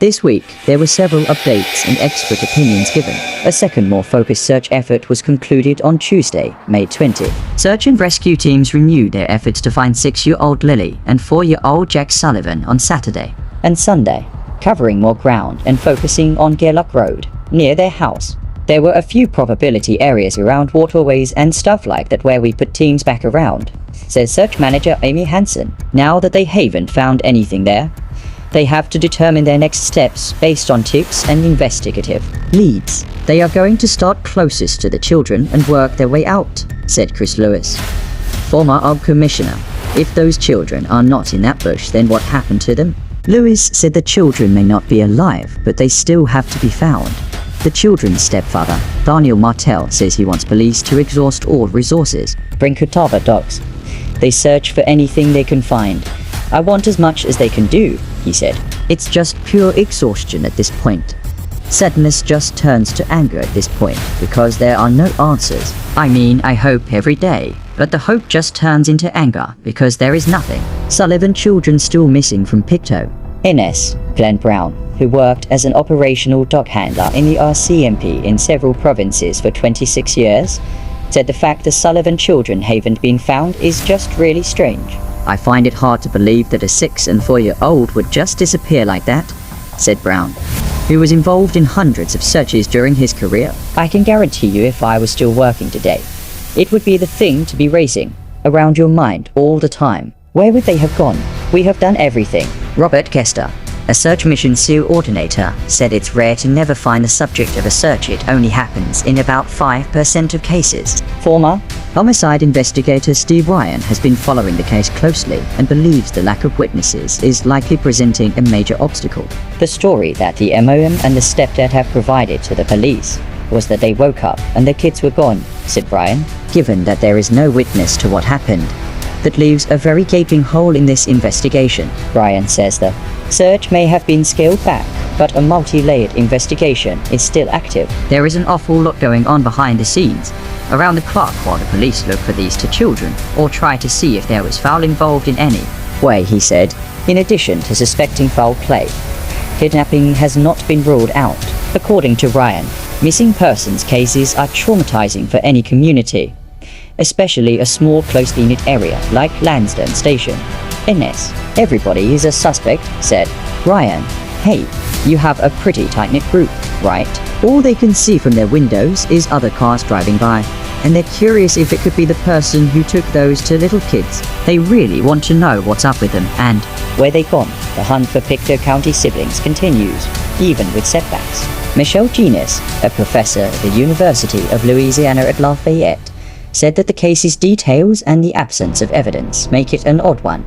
This week, there were several updates and expert opinions given. A second, more focused search effort was concluded on Tuesday, May 20. Search and rescue teams renewed their efforts to find 6-year-old Lilly and 4-year-old Jack Sullivan on Saturday and Sunday, covering more ground and focusing on Gairloch Road, near their house. There were a few probability areas around waterways and stuff like that where we put teams back around, says search manager Amy Hansen. Now that they haven't found anything there, they have to determine their next steps based on tips and investigative leads. They are going to start closest to the children and work their way out, said Chris Lewis, former OB commissioner. If those children are not in that bush, then what happened to them? Lewis said the children may not be alive, but they still have to be found. The children's stepfather, Daniel Martel, says he wants police to exhaust all resources. Bring cadaver dogs. They search for anything they can find. I want as much as they can do, he said. It's just pure exhaustion at this point. Sadness just turns to anger at this point because there are no answers. I mean, I hope every day, but the hope just turns into anger because there is nothing. Sullivan children still missing from Pictou. NS Glenn Brown, who worked as an operational dog handler in the RCMP in several provinces for 26 years, said the fact the Sullivan children haven't been found is just really strange. I find it hard to believe that a 6- and 4-year-old would just disappear like that, said Brown, who was involved in hundreds of searches during his career. I can guarantee you if I was still working today, it would be the thing to be racing around your mind all the time. Where would they have gone? We have done everything. Robert Kester, a search mission SEAL coordinator, said it's rare to never find the subject of a search. It only happens in about 5% of cases. Former homicide investigator Steve Ryan has been following the case closely and believes the lack of witnesses is likely presenting a major obstacle. The story that the MOM and the stepdad have provided to the police was that they woke up and their kids were gone, said Ryan. Given that there is no witness to what happened, that leaves a very gaping hole in this investigation. Ryan says the search may have been scaled back, but a multi-layered investigation is still active. There is an awful lot going on behind the scenes, around the clock, while the police look for these 2 children, or try to see if there was foul involved in any way, he said. In addition to suspecting foul play, kidnapping has not been ruled out. According to Ryan, missing persons cases are traumatizing for any community, especially a small closely knit area like Lansdowne Station. NS, everybody is a suspect, said Ryan. Hey, you have a pretty tight-knit group, right? All they can see from their windows is other cars driving by, and they're curious if it could be the person who took those 2 little kids. They really want to know what's up with them and where they've gone. The hunt for Pictou County siblings continues, even with setbacks. Michelle Genis, a professor at the University of Louisiana at Lafayette, said that the case's details and the absence of evidence make it an odd one.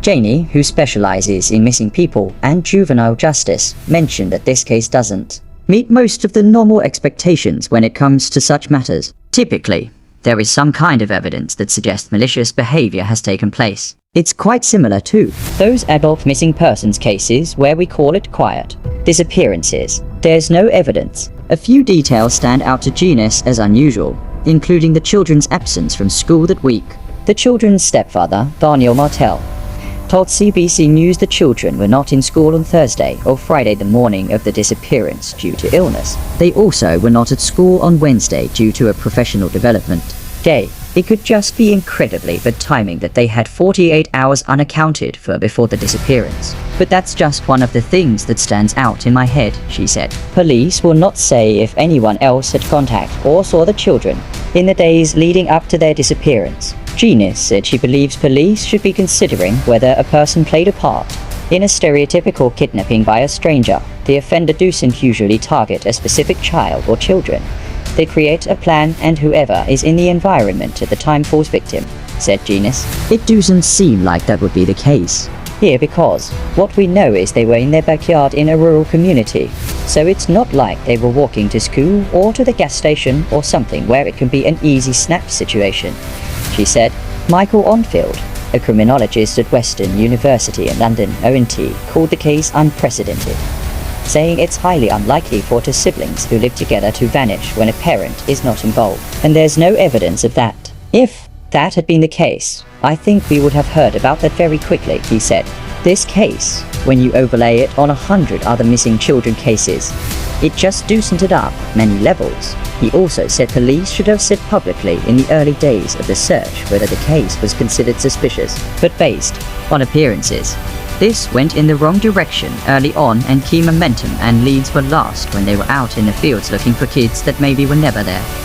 Janie, who specializes in missing people and juvenile justice, mentioned that this case doesn't meet most of the normal expectations when it comes to such matters. Typically, there is some kind of evidence that suggests malicious behavior has taken place. It's quite similar to those adult missing persons cases where we call it quiet disappearances. There's no evidence. A few details stand out to Genis as unusual, including the children's absence from school that week. The children's stepfather, Daniel Martel, told CBC News the children were not in school on Thursday or Friday, the morning of the disappearance, due to illness. They also were not at school on Wednesday due to a professional development day. It could just be incredibly bad timing that they had 48 hours unaccounted for before the disappearance. But that's just one of the things that stands out in my head, she said. Police will not say if anyone else had contact or saw the children in the days leading up to their disappearance. Genis said she believes police should be considering whether a person played a part in a stereotypical kidnapping by a stranger. The offender doesn't usually target a specific child or children. They create a plan and whoever is in the environment at the time falls victim, said Genis. It doesn't seem like that would be the case here because what we know is they were in their backyard in a rural community, so it's not like they were walking to school or to the gas station or something where it can be an easy snap situation, she said. Michael Onfield, a criminologist at Western University in London, ONT, called the case unprecedented, saying it's highly unlikely for 2 siblings who live together to vanish when a parent is not involved, and there's no evidence of that. If that had been the case, I think we would have heard about that very quickly, he said. This case when you overlay it on 100 other missing children cases. It just loosened it up many levels. He also said police should have said publicly in the early days of the search whether the case was considered suspicious, but based on appearances. This went in the wrong direction early on, and key momentum and leads were lost when they were out in the fields looking for kids that maybe were never there.